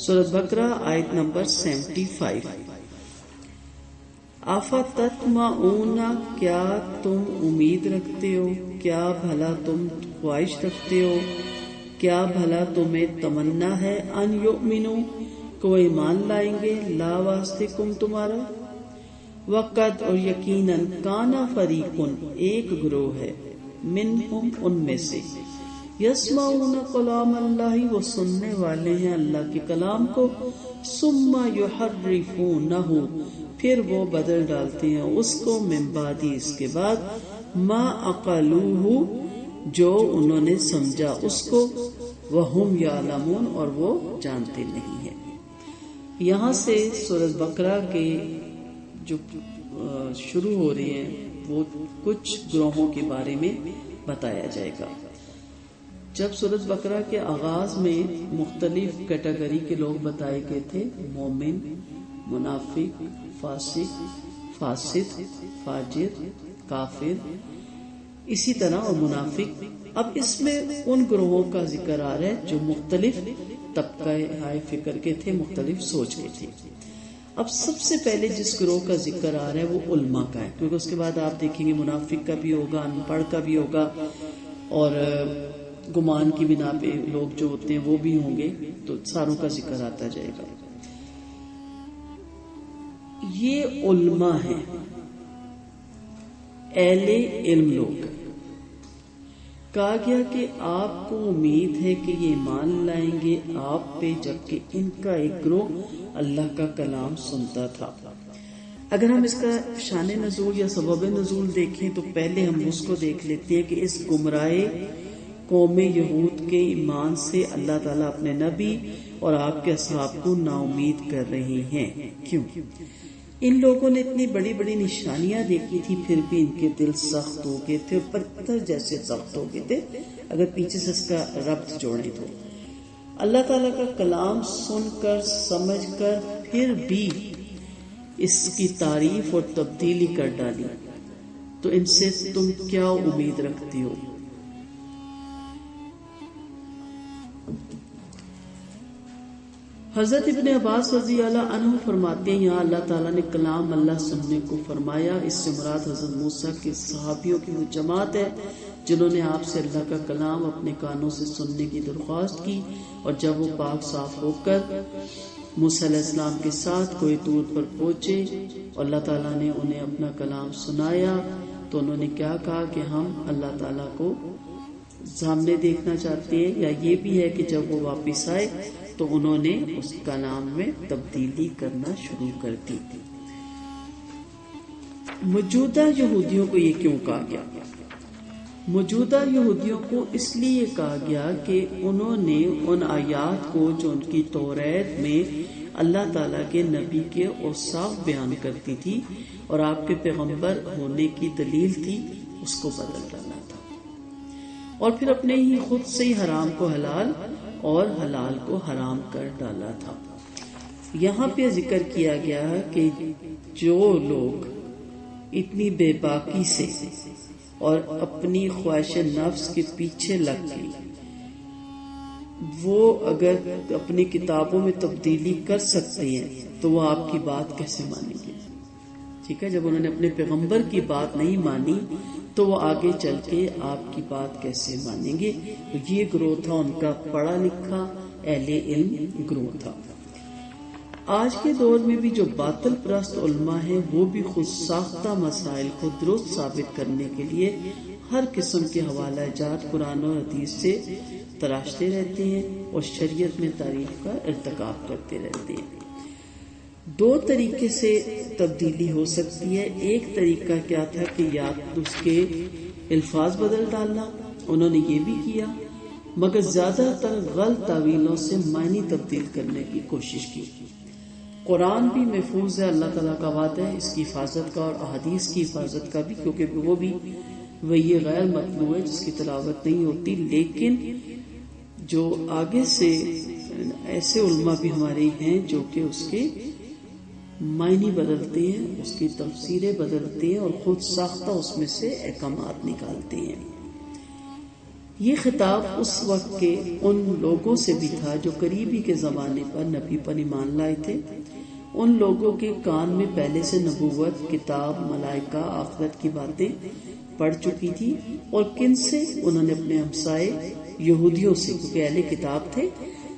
سورۃ بقرہ آیت نمبر 75۔ افتطمعون، کیا تم امید رکھتے ہو، کیا بھلا تم خواہش رکھتے ہو، کیا بھلا تمہیں تمنا ہے، ان یؤمنو، کو ایمان لائیں گے، لا واسطے کم تمہارا، وقت اور یقیناً، کانا فریقن، ایک گروہ ہے، منہم ان میں سے، یسمعون کلام اللہ، وہ سننے والے ہیں اللہ کے کلام کو، ثم یحرفونہ، پھر وہ بدل ڈالتے ہیں اس کو، من بعد، اس کے بعد، ما عقلوہ، جو انہوں نے سمجھا اس کو، وہم یعلمون، اور وہ جانتے نہیں ہیں۔ یہاں سے سورۃ بقرہ کے جو شروع ہو رہے ہیں وہ کچھ گروہوں کے بارے میں بتایا جائے گا۔ جب سورۃ بقرہ کے آغاز میں مختلف کیٹیگری کے لوگ بتائے گئے تھے، مومن، منافق، فاسق، فاسد، فاجر، کافر، اسی طرح اور منافق، اب اس میں ان گروہوں کا ذکر آ رہا ہے جو مختلف طبقہ ہائے فکر کے تھے، مختلف سوچ کے تھے۔ اب سب سے پہلے جس گروہ کا ذکر آ رہا ہے وہ علماء کا ہے، کیونکہ اس کے بعد آپ دیکھیں گے منافق کا بھی ہوگا، ان پڑھ کا بھی ہوگا، اور گمان کی بنا پہ لوگ جو ہوتے ہیں وہ بھی ہوں گے، تو ساروں کا ذکر آتا جائے گا۔ یہ علماء ہیں، اہل علم لوگ۔ کہا گیا کہ آپ کو امید ہے کہ یہ ایمان لائیں گے آپ پہ، جبکہ ان کا ایک گروہ اللہ کا کلام سنتا تھا۔ اگر ہم اس کا شان نزول یا سبب نزول دیکھیں تو پہلے ہم اس کو دیکھ لیتے ہیں کہ اس گمراہ قوم یہود کے ایمان سے اللہ تعالیٰ اپنے نبی اور آپ کے اصحاب کو نا امید کر رہے ہیں۔ کیوں؟ ان لوگوں نے اتنی بڑی بڑی نشانیاں دیکھی تھی، پھر بھی ان کے دل سخت ہو گئے تھے، پتھر جیسے سخت ہو گئے تھے، اگر پیچھے سے اس کا ربط جوڑیں تو۔ اللہ تعالیٰ کا کلام سن کر، سمجھ کر، پھر بھی اس کی تعریف اور تبدیلی کر ڈالی، تو ان سے تم کیا امید رکھتی ہو؟ حضرت ابن عباس رضی اللہ عنہ فرماتے ہیں، یہاں اللہ تعالیٰ نے کلام اللہ سننے کو فرمایا، اس سے مراد حضرت موسیٰ کے صحابیوں کی وہ جماعت ہے جنہوں نے آپ سے اللہ کا کلام اپنے کانوں سے سننے کی درخواست کی، اور جب وہ پاک صاف ہو کر موسیٰ علیہ السلام کے ساتھ کوئی طور پر پہنچے اور اللہ تعالیٰ نے انہیں اپنا کلام سنایا، تو انہوں نے کیا کہا کہ ہم اللہ تعالیٰ کو سامنے دیکھنا چاہتے ہیں، یا یہ بھی ہے کہ جب وہ واپس آئے تو انہوں نے اس کلام میں تبدیلی کرنا شروع کر دی۔ موجودہ یہودیوں کو یہ کیوں کہا گیا؟ موجودہ یہودیوں کو اس لیے کہا گیا کہ انہوں نے ان آیات کو جو ان کی توریت میں اللہ تعالیٰ کے نبی کے اوصاف بیان کرتی تھی اور آپ کے پیغمبر ہونے کی دلیل تھی، اس کو بدل ڈالا تھا، اور پھر اپنے ہی خود سے ہی حرام کو حلال اور حلال کو حرام کر ڈالا تھا۔ یہاں پہ ذکر کیا گیا ہے کہ جو لوگ اتنی بے باکی سے اور اپنی خواہش نفس کے پیچھے لگ گئی، وہ اگر اپنی کتابوں میں تبدیلی کر سکتے ہیں تو وہ آپ کی بات کیسے مانیں گے؟ ٹھیک ہے، جب انہوں نے اپنے پیغمبر کی بات نہیں مانی تو وہ آگے چل کے آپ کی بات کیسے مانیں گے؟ تو یہ گروہ تھا ان کا پڑھا لکھا اہل علم گروہ تھا۔ آج کے دور میں بھی جو باطل پرست علماء ہیں وہ بھی خود ساختہ مسائل کو درست ثابت کرنے کے لیے ہر قسم کے حوالہ جات قرآن اور حدیث سے تراشتے رہتے ہیں اور شریعت میں تعریف کا ارتکاب کرتے رہتے ہیں۔ دو طریقے سے تبدیلی ہو سکتی ہے۔ ایک طریقہ کیا تھا کہ یا اس کے الفاظ بدل ڈالنا، انہوں نے یہ بھی کیا، مگر زیادہ تر غلط تعویلوں سے معنی تبدیل کرنے کی کوشش کی۔ قرآن بھی محفوظ ہے، اللہ تعالیٰ کا وعدہ ہے اس کی حفاظت کا، اور احادیث کی حفاظت کا بھی، کیونکہ وہ بھی وہی غیر مطلوع ہے جس کی تلاوت نہیں ہوتی، لیکن جو آگے سے ایسے علماء بھی ہمارے ہیں جو کہ اس کے معنی بدلتے ہیں، اس کی تفسیریں بدلتے ہیں اور خود ساختہ اس میں سے احکامات نکالتے ہیں۔ یہ خطاب اس وقت کے ان لوگوں سے بھی تھا جو قریبی کے زمانے پر نبی پر ایمان لائے تھے. ان لوگوں کے کان میں پہلے سے نبوت، کتاب، ملائکہ، آخرت کی باتیں پڑھ چکی تھی. اور کن سے؟ انہوں نے اپنے ہمسائے یہودیوں سے، کیونکہ اہل کتاب تھے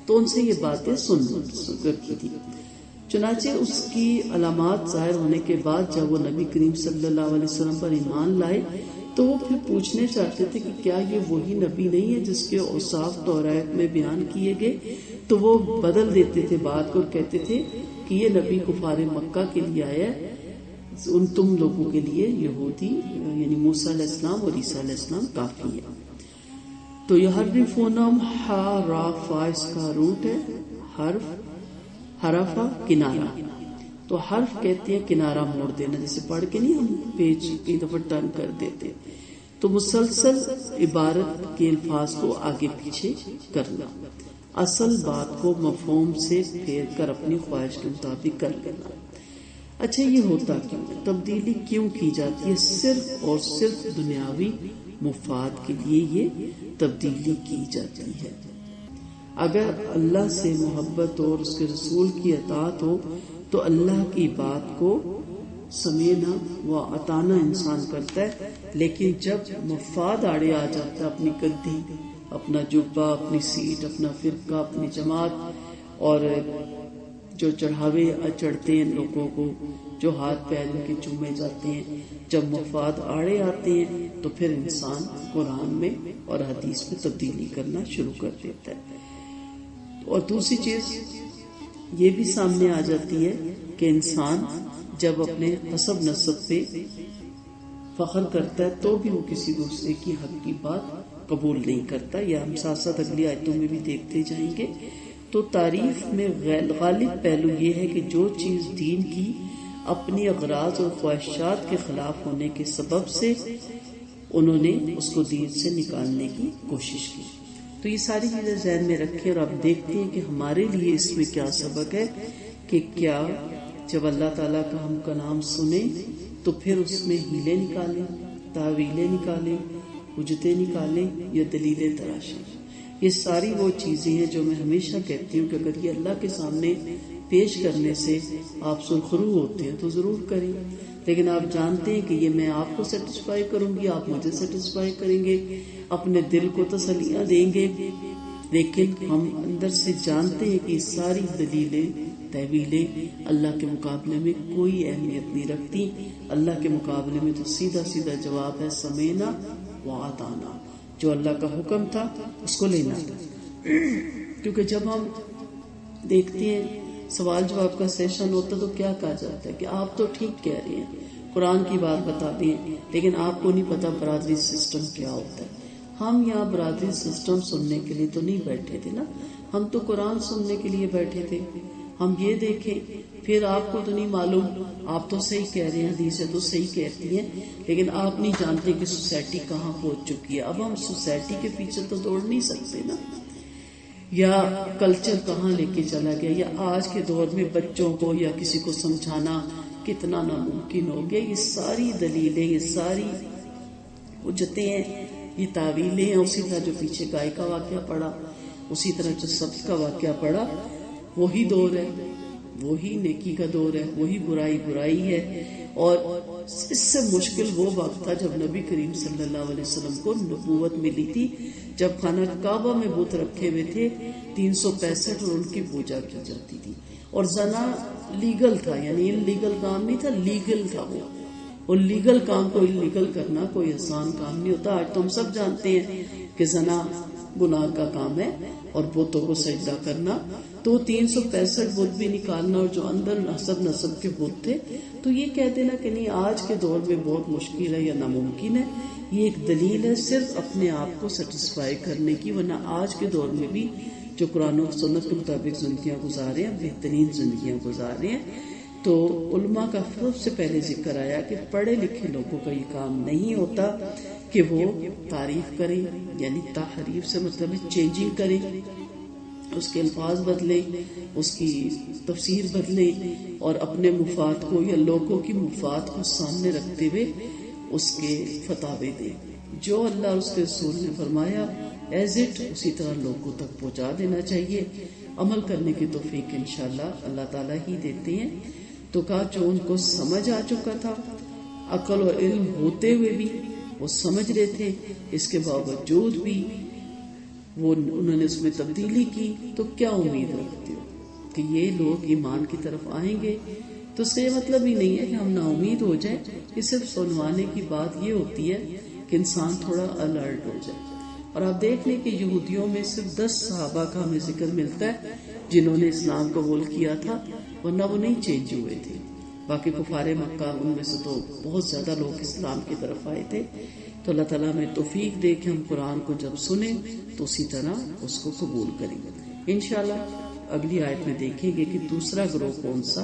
تو ان سے یہ باتیں سن رکھی تھی. چنانچہ اس کی علامات ظاہر ہونے کے بعد جب وہ نبی کریم صلی اللہ علیہ وسلم پر ایمان لائے تو وہ پھر پوچھنے چاہتے تھے کہ کیا یہ وہی نبی نہیں ہے جس کے اوصاف تورات میں بیان کیے گئے؟ تو وہ بدل دیتے تھے بات کو اور کہتے تھے کہ یہ نبی کفار مکہ کے لیے آیا ہے، ان تم لوگوں کے لیے یہودی یعنی موسیٰ علیہ السلام اور عیسیٰ علیہ السلام کافی ہے. تو یہ حرفونم ہا را فا اس کا روٹ ہے حرفہ کنارہ. تو حرف کہتے ہیں کنارہ موڑ دینا، جیسے پڑھ کے نہیں ہم پیج کئی دفعہ ٹرن کر دیتے. تو مسلسل عبارت کے الفاظ کو آگے پیچھے کرنا، اصل بات کو مفہوم سے پھیر کر اپنی خواہش کے مطابق کر لینا. اچھا یہ ہوتا کیوں؟ تبدیلی کیوں کی جاتی ہے؟ صرف اور صرف دنیاوی مفاد کے لیے یہ تبدیلی کی جاتی ہے. اگر اللہ سے محبت اور اس کے رسول کی اطاعت ہو تو اللہ کی بات کو سمعنا و اطعنا انسان کرتا ہے. لیکن جب مفاد آڑے آ جاتا ہے، اپنی گدی، اپنا جبہ، اپنی سیٹ، اپنا فرقہ، اپنی جماعت، اور جو چڑھاوے چڑھتے ہیں لوگوں کو، جو ہاتھ پیر ان کے چومے جاتے ہیں، جب مفاد آڑے آتے ہیں تو پھر انسان قرآن میں اور حدیث میں تبدیلی کرنا شروع کر دیتا ہے. اور دوسری چیز یہ بھی سامنے آ جاتی ہے کہ انسان جب اپنے حسب نسب پہ فخر کرتا ہے تو بھی وہ کسی دوسرے کی حق کی بات قبول نہیں کرتا. یا ہم ساتھ ساتھ اگلی آیتوں میں بھی دیکھتے جائیں گے. تو تعریف میں غالب پہلو یہ ہے کہ جو چیز دین کی اپنی اغراض اور خواہشات کے خلاف ہونے کے سبب سے انہوں نے اس کو دین سے نکالنے کی کوشش کی. تو یہ ساری چیزیں ذہن میں رکھیں اور آپ دیکھتے ہیں کہ ہمارے لیے اس میں کیا سبق ہے کہ کیا جب اللہ تعالیٰ کا ہم کلام سنیں تو پھر اس میں ہیلے نکالیں، تعویلیں نکالیں، حجتیں نکالیں یا دلیلیں تراشیں. یہ ساری وہ چیزیں ہیں جو میں ہمیشہ کہتی ہوں کہ اگر یہ اللہ کے سامنے پیش کرنے سے آپ سرخرو ہوتے ہیں تو ضرور کریں. لیکن آپ جانتے ہیں کہ یہ میں آپ کو سیٹسفائی کروں گی، آپ مجھے سیٹسفائی کریں گے، اپنے دل کو تسلیاں دیں گے، لیکن ہم اندر سے جانتے ہیں کہ ساری دلیلیں تحویلیں اللہ کے مقابلے میں کوئی اہمیت نہیں رکھتی. اللہ کے مقابلے میں تو سیدھا سیدھا جواب ہے سمعنا و اطعنا. جو اللہ کا حکم تھا اس کو لینا تھا. کیونکہ جب ہم دیکھتے ہیں سوال جواب کا سیشن ہوتا تو کیا کہا جاتا ہے کہ آپ تو ٹھیک کہہ رہے ہیں، قرآن کی بات بتا دیں، لیکن آپ کو نہیں پتا برادری سسٹم کیا ہوتا ہے. ہم یہاں برادری سسٹم سننے کے لیے تو نہیں بیٹھے تھے نا، ہم تو قرآن سننے کے لیے بیٹھے تھے. ہم یہ دیکھیں پھر آپ کو تو نہیں معلوم، آپ تو صحیح کہہ رہے ہیں، حدیثیں تو صحیح کہتی ہیں، لیکن آپ نہیں جانتے کہ سوسائٹی کہاں پہنچ چکی ہے. اب ہم سوسائٹی کے پیچھے تو دوڑ نہیں سکتے نا، یا کلچر کہاں لے کے چلا گیا، یا آج کے دور میں بچوں کو یا کسی کو سمجھانا کتنا ناممکن ہو گیا. یہ ساری دلیلیں، یہ ساری حجتیں ہیں، یہ تعویلیں ہیں. اسی طرح جو پیچھے گائے کا واقعہ پڑا، اسی طرح جو سبز کا واقعہ پڑا، وہی دور ہے، وہی نیکی کا دور ہے، وہی برائی ہے. اور اس سے مشکل وہ وقت تھا جب نبی کریم صلی اللہ علیہ وسلم کو نبوت ملی تھی، جب خانہ کعبہ میں بت رکھے ہوئے تھے 365 اور ان کی پوجا کی جاتی تھی. اور زنا لیگل تھا، یعنی لیگل کام نہیں تھا، لیگل تھا وہ. اور لیگل کام کو لیگل کرنا کوئی آسان کام نہیں ہوتا. آج تو ہم سب جانتے ہیں کہ زنا گناہ کا کام ہے اور بتوں کو سجدہ کرنا. تو 365 بت بھی نکالنا، اور جو اندر حسب نسب کے بت تھے، تو یہ کہہ دینا کہ نہیں آج کے دور میں بہت مشکل ہے یا ناممکن ہے، یہ ایک دلیل ہے صرف اپنے آپ کو سیٹسفائی کرنے کی. ورنہ آج کے دور میں بھی جو قرآن و سنت کے مطابق زندگیاں گزارے ہیں، بہترین زندگیاں گزارے ہیں. تو علماء کا سب سے پہلے ذکر آیا کہ پڑھے لکھے لوگوں کا یہ کام نہیں ہوتا کہ وہ تعریف کریں، یعنی تحریف سے مطلب چینجنگ کریں، اس کے الفاظ بدلیں، اس کی تفسیر بدلیں، اور اپنے مفاد کو یا لوگوں کی مفاد کو سامنے رکھتے ہوئے اس کے فتاوے دیں. جو اللہ اور اس کے رسول نے فرمایا ایز اٹ اسی طرح لوگوں تک پہنچا دینا چاہیے. عمل کرنے کی توفیق انشاءاللہ اللہ تعالیٰ ہی دیتے ہیں. تو کہا جو ان کو سمجھ آ چکا تھا، عقل و علم ہوتے ہوئے بھی وہ سمجھ رہے تھے، اس کے باوجود بھی وہ انہوں نے اس میں تبدیلی کی، تو کیا امید رکھتے ہو کہ یہ لوگ ایمان کی طرف آئیں گے؟ تو اس کا یہ مطلب ہی نہیں ہے کہ ہم نا امید ہو جائیں. یہ صرف سنوانے کی بات یہ ہوتی ہے کہ انسان تھوڑا الرٹ ہو جائے. اور آپ دیکھ لیں کہ یہودیوں میں صرف 10 صحابہ کا ہمیں ذکر ملتا ہے جنہوں نے اسلام قبول کیا تھا، ورنہ وہ نہیں چینج ہوئے تھے. باقی کفار مکہ ان میں سے تو بہت زیادہ لوگ اسلام کی طرف آئے تھے. تو اللہ تعالیٰ ہمیں توفیق دے کہ ہم قرآن کو جب سنیں تو اسی طرح اس کو قبول کریں. انشاءاللہ اگلی آیت میں دیکھیں گے کہ دوسرا گروہ کون سا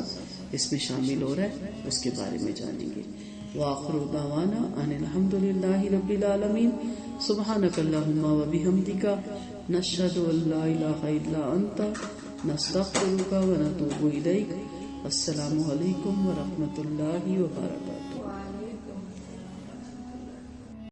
اس میں شامل ہو رہا ہے، اس کے بارے میں جانیں گے. وآخر دعوانا ان الحمدللہ رب العالمین. سبحانک اللہم و بحمدک نشہد ان لا الہ الا انت نستغفرک و نتوب الیک. السلام علیکم ورحمۃ اللہ وبرکاتہ.